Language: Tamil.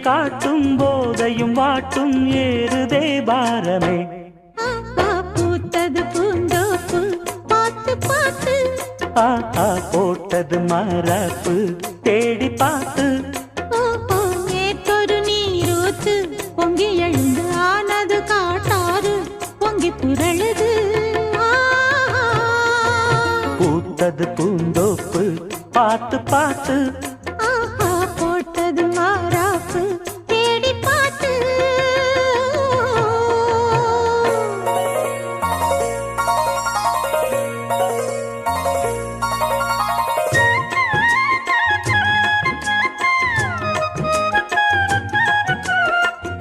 காட்டும் போதையும் வாட்டும் ஏறுதே பாரமே பூத்தது பூந்தோப்பு பார்த்து பார்த்து போட்டது மரப்பு தேடி பார்த்து நேற்றொரு நீரூத்து பொங்கி எழுந்து ஆனது காட்டாறு பொங்கி புரழுது பூத்தது பூந்தோப்பு பார்த்து பார்த்து